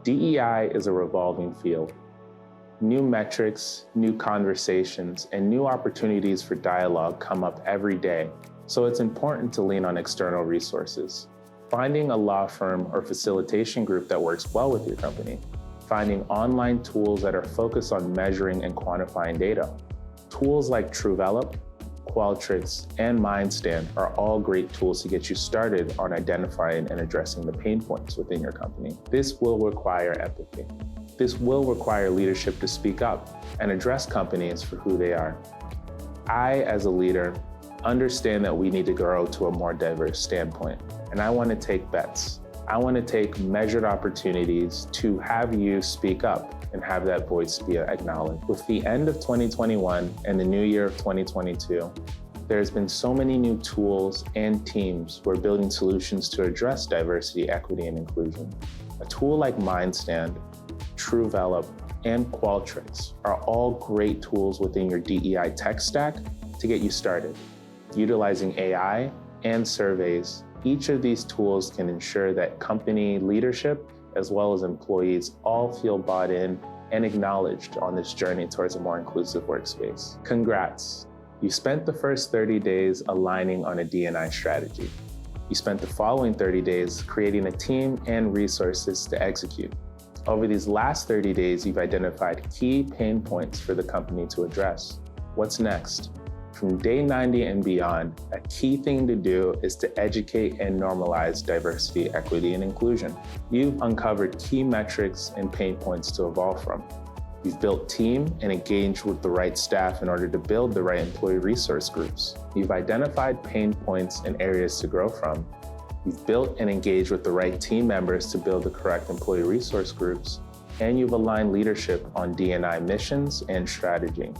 DEI is a revolving field. New metrics, new conversations, and new opportunities for dialogue come up every day, so it's important to lean on external resources. Finding a law firm or facilitation group that works well with your company. Finding online tools that are focused on measuring and quantifying data. Tools like Truvelop, Qualtrics, and Mindstand are all great tools to get you started on identifying and addressing the pain points within your company. This will require empathy. This will require leadership to speak up and address companies for who they are. I, as a leader, understand that we need to grow to a more diverse standpoint, and I want to take bets. I want to take measured opportunities to have you speak up and have that voice be acknowledged. With the end of 2021 and the new year of 2022, there's been so many new tools and teams who are building solutions to address diversity, equity, and inclusion. A tool like Mindstand, Truvelop, and Qualtrics are all great tools within your DEI tech stack to get you started. Utilizing AI and surveys, each of these tools can ensure that company leadership as well as employees all feel bought in and acknowledged on this journey towards a more inclusive workspace. Congrats. You spent the first 30 days aligning on a D&I strategy. You spent the following 30 days creating a team and resources to execute. Over these last 30 days, you've identified key pain points for the company to address. What's next? From day 90 and beyond, a key thing to do is to educate and normalize diversity, equity, and inclusion. You've uncovered key metrics and pain points to evolve from. You've built team and engaged with the right staff in order to build the right employee resource groups. You've identified pain points and areas to grow from. You've built and engaged with the right team members to build the correct employee resource groups. And you've aligned leadership on D&I missions and strategy.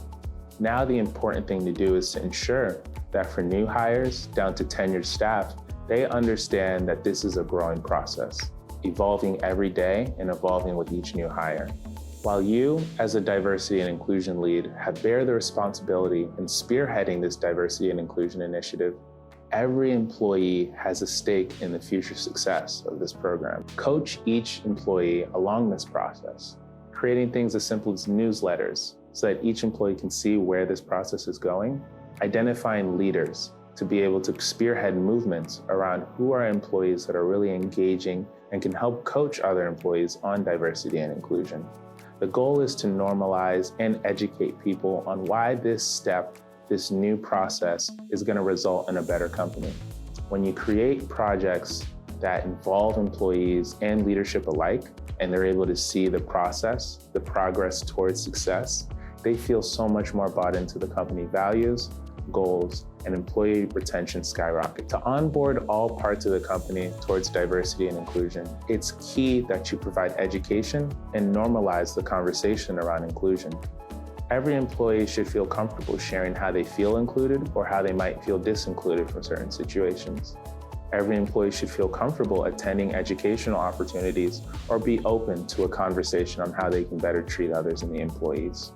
Now the important thing to do is to ensure that for new hires down to tenured staff, they understand that this is a growing process, evolving every day and evolving with each new hire. While you, as a diversity and inclusion lead, have bear the responsibility in spearheading this diversity and inclusion initiative, every employee has a stake in the future success of this program. Coach each employee along this process, creating things as simple as newsletters, so that each employee can see where this process is going, identifying leaders to be able to spearhead movements around who are employees that are really engaging and can help coach other employees on diversity and inclusion. The goal is to normalize and educate people on why this step, this new process, is going to result in a better company. When you create projects that involve employees and leadership alike, and they're able to see the process, the progress towards success, they feel so much more bought into the company values, goals, and employee retention skyrocket. To onboard all parts of the company towards diversity and inclusion, it's key that you provide education and normalize the conversation around inclusion. Every employee should feel comfortable sharing how they feel included or how they might feel disincluded from certain situations. Every employee should feel comfortable attending educational opportunities or be open to a conversation on how they can better treat others and the employees.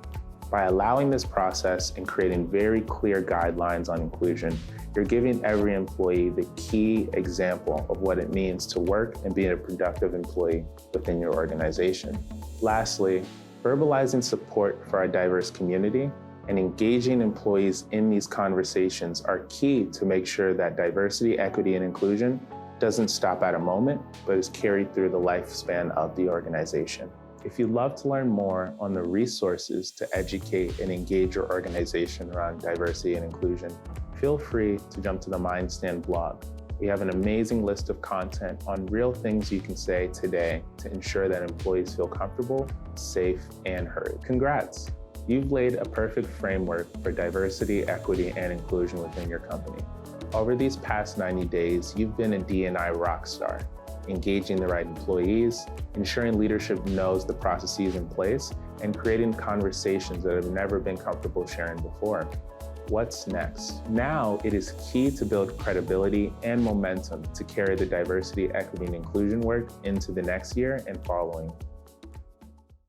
By allowing this process and creating very clear guidelines on inclusion, you're giving every employee the key example of what it means to work and be a productive employee within your organization. Lastly, verbalizing support for our diverse community and engaging employees in these conversations are key to make sure that diversity, equity, and inclusion doesn't stop at a moment, but is carried through the lifespan of the organization. If you'd love to learn more on the resources to educate and engage your organization around diversity and inclusion, feel free to jump to the Mindstand blog. We have an amazing list of content on real things you can say today to ensure that employees feel comfortable, safe, and heard. Congrats! You've laid a perfect framework for diversity, equity, and inclusion within your company. Over these past 90 days, you've been a D&I rock star, engaging the right employees, ensuring leadership knows the processes in place, and creating conversations that have never been comfortable sharing before. What's next? Now it is key to build credibility and momentum to carry the diversity, equity, and inclusion work into the next year and following.